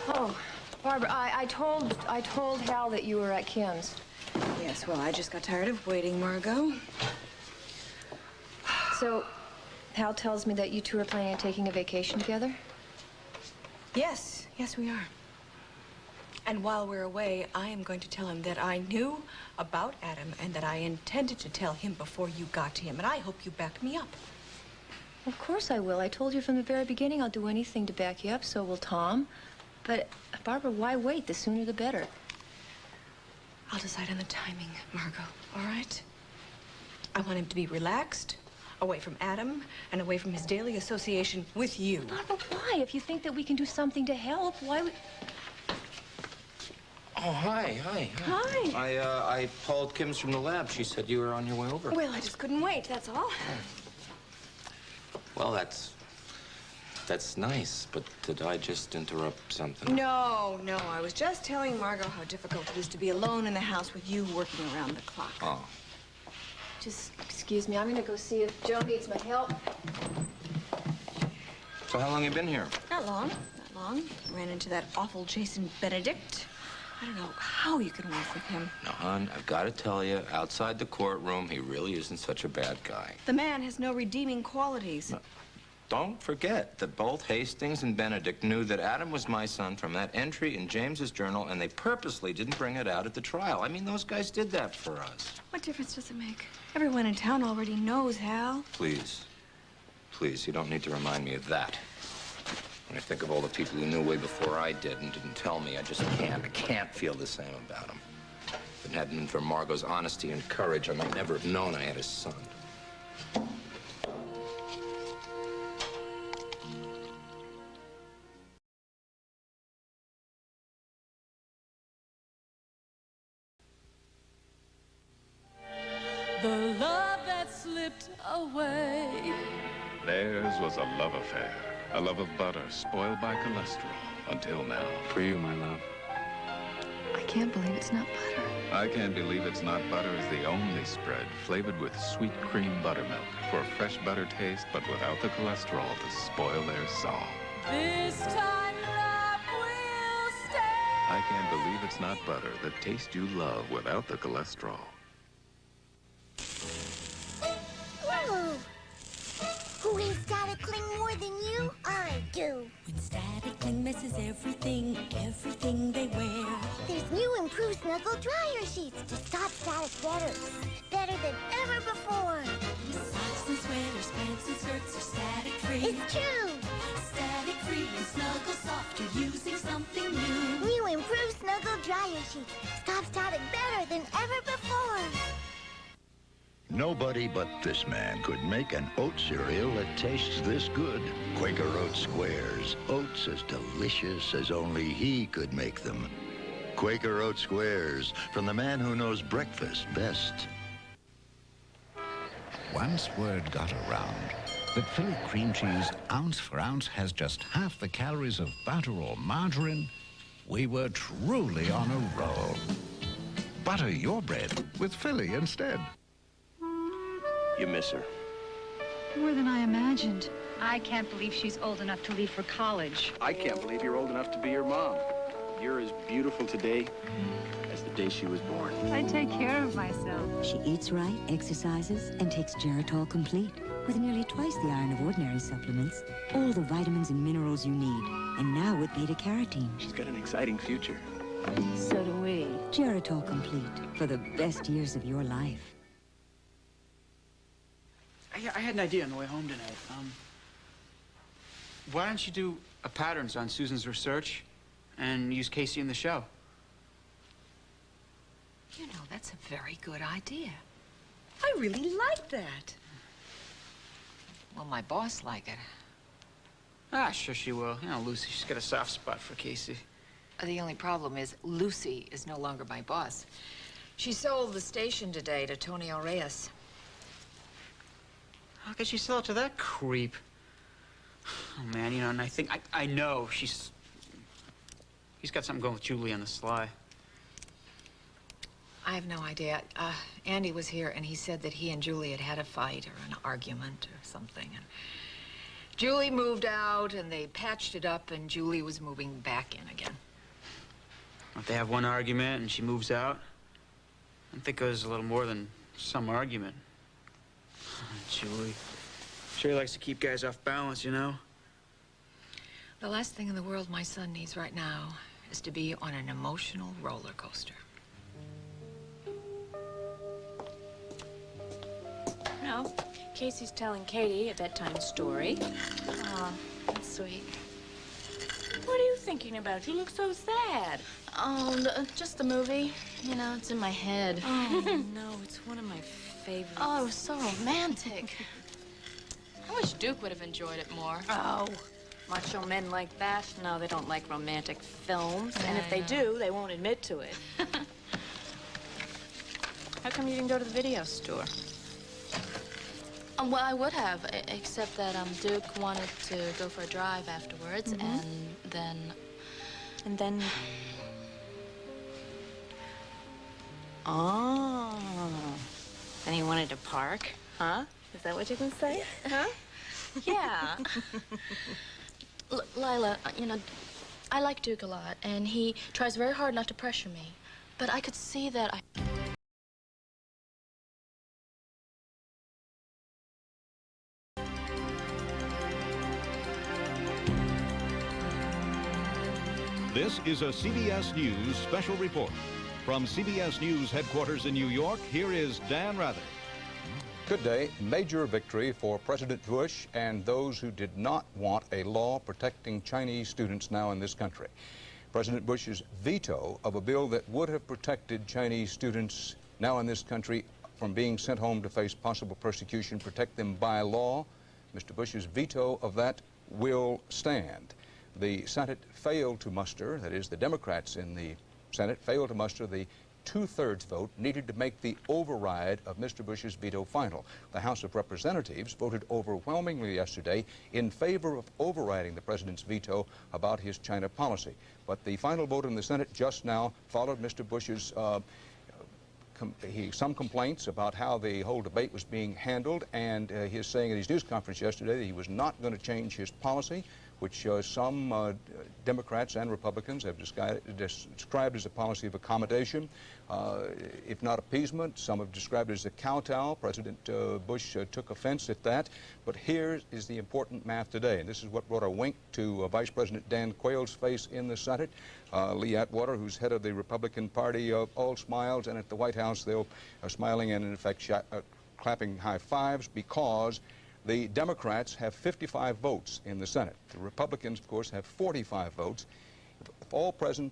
Oh, Barbara, I told Hal that you were at Kim's. Yes, well, I just got tired of waiting, Margot. So, Hal tells me that you two are planning on taking a vacation together? Yes, we are. And while we're away, I am going to tell him that I knew about Adam and that I intended to tell him before you got to him, and I hope you back me up. Of course I will. I told you from the very beginning I'll do anything to back you up, so will Tom. But, Barbara, why wait? The sooner the better. I'll decide on the timing, Margot, all right? I want him to be relaxed, away from Adam, and away from his daily association with you. Barbara, why? If you think that we can do something to help, why would... Oh, hi. Hi. I called Kim's from the lab. She said you were on your way over. Well, I just couldn't wait, that's all. Well, that's nice, but did I just interrupt something? No, I was just telling Margot how difficult it is to be alone in the house with you working around the clock. Oh. Just excuse me. I'm going to go see if Joe needs my help. So how long you been here? Not long. Ran into that awful Jason Benedict. I don't know how you can work with him. Now, hon, I've got to tell you, outside the courtroom, he really isn't such a bad guy. The man has no redeeming qualities. No. Don't forget that both Hastings and Benedict knew that Adam was my son from that entry in James's journal, and they purposely didn't bring it out at the trial. I mean, those guys did that for us. What difference does it make? Everyone in town already knows, Hal. Please, you don't need to remind me of that. When I think of all the people who knew way before I did and didn't tell me, I can't feel the same about him. If it hadn't been for Margot's honesty and courage, I might never have known I had a son. The love that slipped away. Theirs was a love affair. A love of butter spoiled by cholesterol until now. For you, my love. I can't believe it's not butter. I Can't Believe It's Not Butter is the only spread flavored with sweet cream buttermilk for a fresh butter taste, but without the cholesterol to spoil their song. This time love will stay. I Can't Believe It's Not Butter, the taste you love without the cholesterol. Whoa! Who hates static cling more than you? I do. When static cling messes everything they wear. There's new improved Snuggle dryer sheets to stop static better than ever before. Socks and sweaters, pants and skirts are static free. It's true. Static free and Snuggle soft. You're using something new. New improved Snuggle dryer sheets stop static better than ever before. Nobody but this man could make an oat cereal that tastes this good. Quaker Oat Squares. Oats as delicious as only he could make them. Quaker Oat Squares, from the man who knows breakfast best. Once word got around that Philly cream cheese, ounce for ounce, has just half the calories of butter or margarine, we were truly on a roll. Butter your bread with Philly instead. You miss her. More than I imagined. I can't believe she's old enough to leave for college. I can't believe you're old enough to be your mom. You're as beautiful today as the day she was born. I take care of myself. She eats right, exercises, and takes Geritol Complete. With nearly twice the iron of ordinary supplements, all the vitamins and minerals you need, and now with beta-carotene. She's got an exciting future. So do we. Geritol Complete, for the best years of your life. I had an idea on the way home tonight. Why don't you do a patterns on Susan's research and use Casey in the show? You know, that's a very good idea. I really like that. Will my boss like it? Ah, sure she will. You know, Lucy, she's got a soft spot for Casey. The only problem is Lucy is no longer my boss. She sold the station today to Tony Reyes. How could she sell it to that creep? Oh, man, you know, and I know he's got something going with Julie on the sly. I have no idea. Andy was here, and he said that he and Julie had had a fight or an argument or something. And Julie moved out, and they patched it up, and Julie was moving back in again. If they have one argument and she moves out, I think it was a little more than some argument. Julie. Sure he likes to keep guys off balance, you know? The last thing in the world my son needs right now is to be on an emotional roller coaster. No, Casey's telling Katie a bedtime story. Aw, that's sweet. What are you thinking about? You look so sad. Oh, just the movie. You know, it's in my head. Oh, no, it's one of my favorites. Oh, it was so romantic. I wish Duke would have enjoyed it more. Oh, macho men like that? No, they don't like romantic films. And if they do, they won't admit to it. How come you didn't go to the video store? Well, I would have, except that Duke wanted to go for a drive afterwards, and then... And then... Oh. Then he wanted to park, huh? Is that what you can say? Huh? Yeah. Lila, you know, I like Duke a lot, and he tries very hard not to pressure me. But I could see that This is a CBS News special report. From CBS News headquarters in New York, here is Dan Rather. Good day. Major victory for President Bush and those who did not want a law protecting Chinese students now in this country. President Bush's veto of a bill that would have protected Chinese students now in this country from being sent home to face possible persecution, protect them by law. Mr. Bush's veto of that will stand. The Senate failed to muster, that is, the Democrats in the Senate failed to muster the two-thirds vote needed to make the override of Mr. Bush's veto final. The House of Representatives voted overwhelmingly yesterday in favor of overriding the president's veto about his China policy. But the final vote in the Senate just now followed Mr. Bush's some complaints about how the whole debate was being handled, and he is saying at his news conference yesterday that he was not going to change his policy, which some Democrats and Republicans have described as a policy of accommodation, if not appeasement. Some have described it as a kowtow. President Bush took offense at that. But here is the important math today, and this is what brought a wink to Vice President Dan Quayle's face in the Senate. Lee Atwater, who's head of the Republican Party, all smiles, and at the White House they're smiling and, in effect, clapping high fives because the Democrats have 55 votes in the Senate. The Republicans, of course, have 45 votes. If all present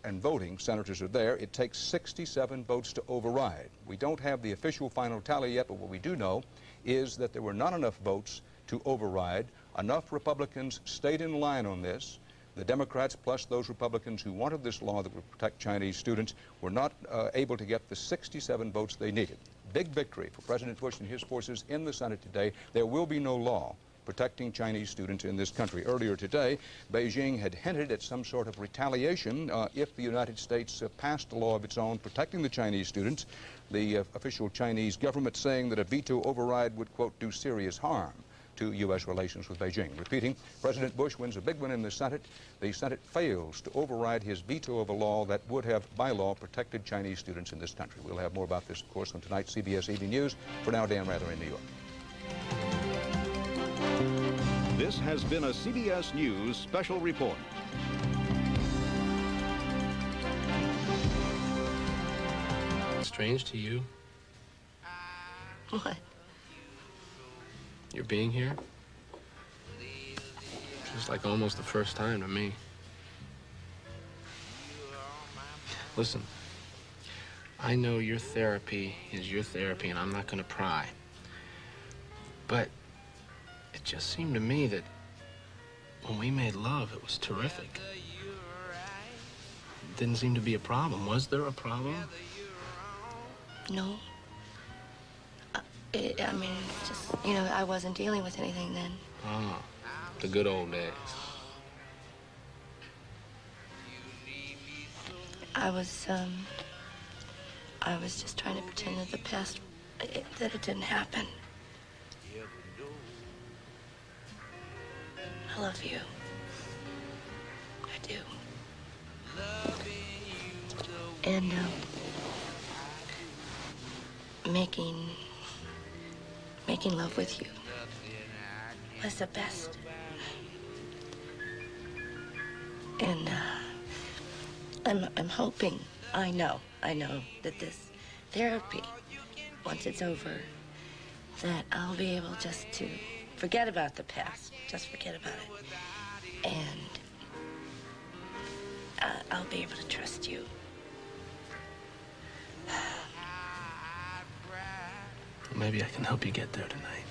and voting senators are there, it takes 67 votes to override. We don't have the official final tally yet, but what we do know is that there were not enough votes to override. Enough Republicans stayed in line on this. The Democrats, plus those Republicans who wanted this law that would protect Chinese students, were not able to get the 67 votes they needed. Big victory for President Bush and his forces in the Senate today. There will be no law protecting Chinese students in this country. Earlier today, Beijing had hinted at some sort of retaliation if the United States passed a law of its own protecting the Chinese students. The official Chinese government saying that a veto override would, quote, do serious harm. to U.S. relations with Beijing. Repeating, President Bush wins a big one in the Senate. The Senate fails to override his veto of a law that would have, by law, protected Chinese students in this country. We'll have more about this, of course, on tonight's CBS Evening News. For now, Dan Rather in New York. This has been a CBS News special report. Strange to you? What? You're being here? Just like almost the first time to me. Listen, I know your therapy is your therapy, and I'm not gonna pry. But it just seemed to me that when we made love, it was terrific. It didn't seem to be a problem. Was there a problem? No. I mean, just, you know, I wasn't dealing with anything then. Oh, the good old days. I was just trying to pretend that the past, that it didn't happen. I love you. I do. And, making love with you was the best. And, I'm hoping, I know that this therapy, once it's over, that I'll be able just to forget about the past, just forget about it. And I'll be able to trust you. Maybe I can help you get there tonight.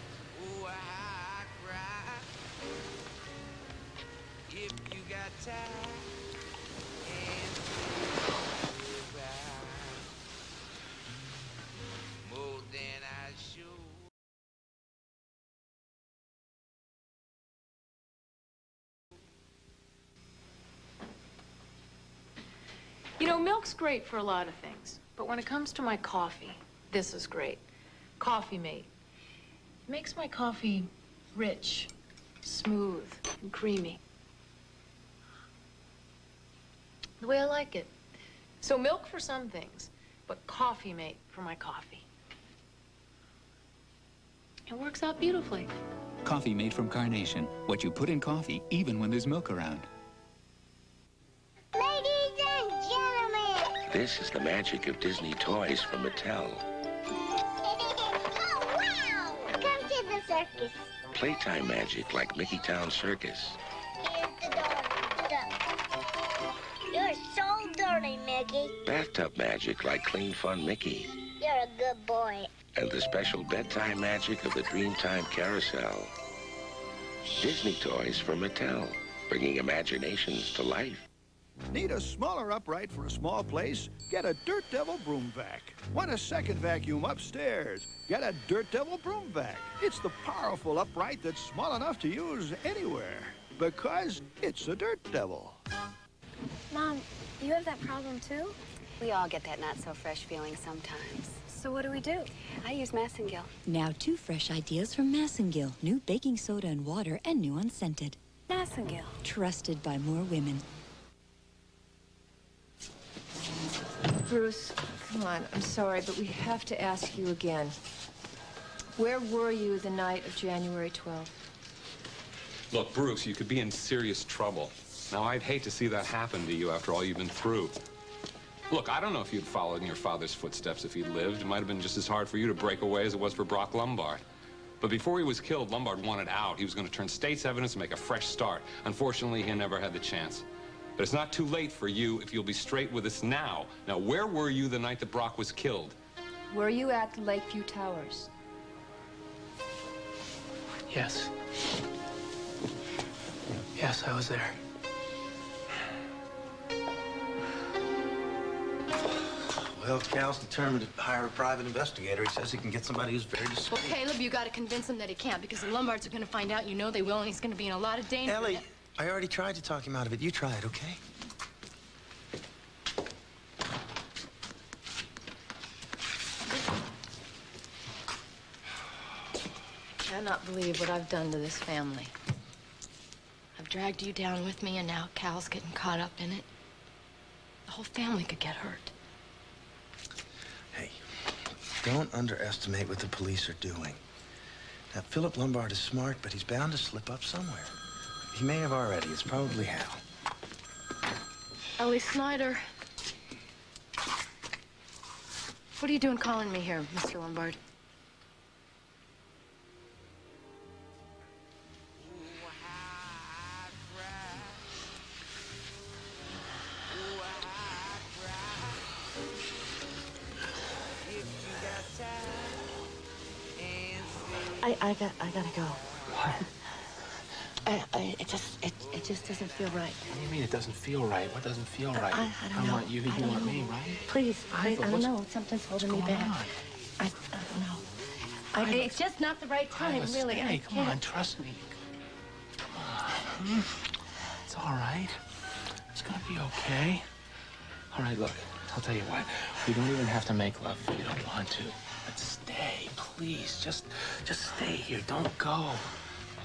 You know, milk's great for a lot of things, but when it comes to my coffee, this is great. Coffee Mate. It makes my coffee rich, smooth, and creamy. The way I like it. So milk for some things, but Coffee Mate for my coffee. It works out beautifully. Coffee made from Carnation. What you put in coffee, even when there's milk around. Ladies and gentlemen! This is the magic of Disney toys from Mattel. Oh, wow! Come to the circus. Playtime magic like Mickey Town Circus. Here's the door. You're so dirty, Mickey. Bathtub magic like Clean Fun Mickey. You're a good boy. And the special bedtime magic of the Dreamtime Carousel. Disney toys from Mattel, bringing imaginations to life. Need a smaller upright for a small place? Get a Dirt Devil broom vac. Want a second vacuum upstairs? Get a Dirt Devil broom vac. It's the powerful upright that's small enough to use anywhere because it's a Dirt Devil. Mom, you have that problem too? We all get that not-so-fresh feeling sometimes. So what do we do? I use Massengill. Now 2 fresh ideas from Massengill. New baking soda and water and new unscented. Massengill. Trusted by more women. Bruce, come on. I'm sorry, but we have to ask you again. Where were you the night of January 12th? Look, Bruce, you could be in serious trouble. Now, I'd hate to see that happen to you after all you've been through. Look, I don't know if you'd followed in your father's footsteps if he'd lived. It might have been just as hard for you to break away as it was for Brock Lombard. But before he was killed, Lombard wanted out. He was going to turn state's evidence and make a fresh start. Unfortunately, he never had the chance. But it's not too late for you if you'll be straight with us now. Now, where were you the night that Brock was killed? Were you at the Lakeview Towers? Yes. Yes, I was there. Well, Cal's determined to hire a private investigator. He says he can get somebody who's very discreet. Well, Caleb, you got to convince him that he can't, because the Lombards are going to find out. You know they will, and he's going to be in a lot of danger. Ellie, I already tried to talk him out of it. You try it, okay? cannot believe what I've done to this family. I've dragged you down with me, and now Cal's getting caught up in it. The whole family could get hurt. Hey, don't underestimate what the police are doing. Now, Philip Lombard is smart, but he's bound to slip up somewhere. He may have already. It's probably Hal. Ellie Snyder. What are you doing calling me here, Mr. Lombard? I gotta go. What? It just doesn't feel right. What do you mean it doesn't feel right? What doesn't feel right? I don't know. Want you, you want me, right? Please, I don't what's- know. Something's holding me back. I don't know. It's just not the right time, really. Hey, come on, trust me. Come on. It's all right. It's gonna be okay. All right, look, I'll tell you what. We don't even have to make love if you don't want to. But stay, please. Just stay here. Don't go.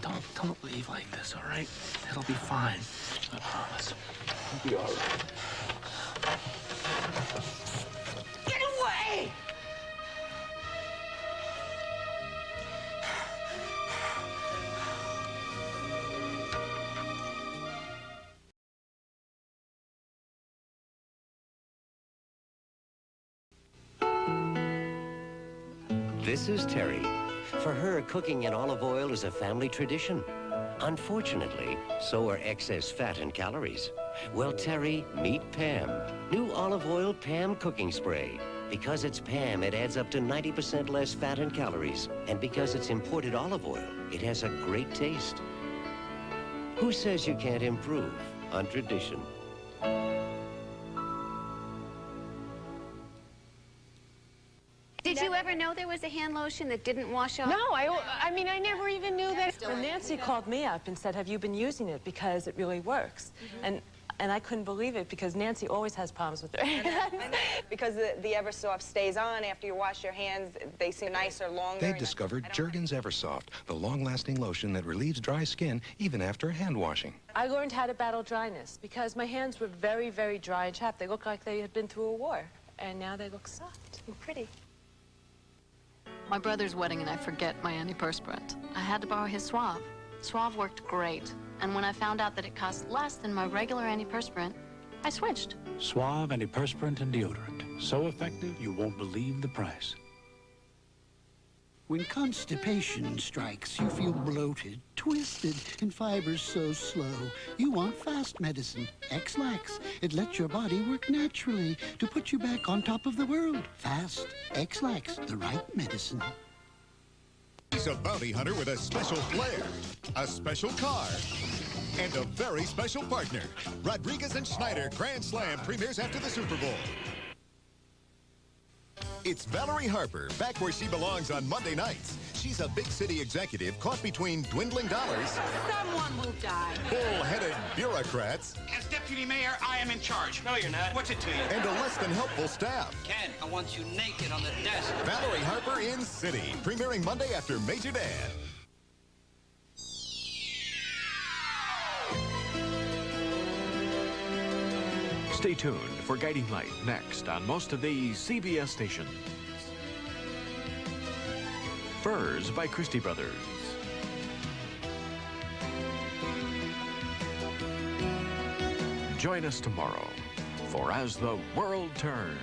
Don't leave like this, all right? It'll be fine. I promise. It'll be all right. Get away! This is Terry. For her, cooking in olive oil is a family tradition. Unfortunately, so are excess fat and calories. Well, Terry, meet Pam. New olive oil Pam cooking spray. Because it's Pam, it adds up to 90% less fat and calories. And because it's imported olive oil, it has a great taste. Who says you can't improve on tradition? Did you ever know there was a hand lotion that didn't wash off? No, I mean, I never even knew that. When Nancy called me up and said, have you been using it because it really works? And I couldn't believe it because Nancy always has problems with her hands. Because the Eversoft stays on after you wash your hands, they seem nicer, longer. They discovered Jergens Eversoft, the long-lasting lotion that relieves dry skin even after hand washing. I learned how to battle dryness because my hands were very, very dry and chapped. They looked like they had been through a war. And now they look soft and pretty. My brother's wedding and I forget my antiperspirant. I had to borrow his Suave. Suave worked great. And when I found out that it cost less than my regular antiperspirant, I switched. Suave antiperspirant and deodorant. So effective, you won't believe the price. When constipation strikes, you feel bloated, twisted, and fibers so slow. You want fast medicine, X-Lax. It lets your body work naturally to put you back on top of the world. Fast, X-Lax, the right medicine. He's a bounty hunter with a special flair, a special car, and a very special partner. Rodriguez and Schneider Grand Slam premieres after the Super Bowl. It's Valerie Harper, back where she belongs on Monday nights. She's a big city executive caught between dwindling dollars, Someone will die. bull-headed bureaucrats, As deputy mayor, I am in charge. No, you're not. What's it to you? and a less than helpful staff. Ken, I want you naked on the desk. Valerie Harper in City, premiering Monday after Major Dad. Stay tuned for Guiding Light next on most of these CBS stations. Furs by Christie Brothers. Join us tomorrow for As the World Turns.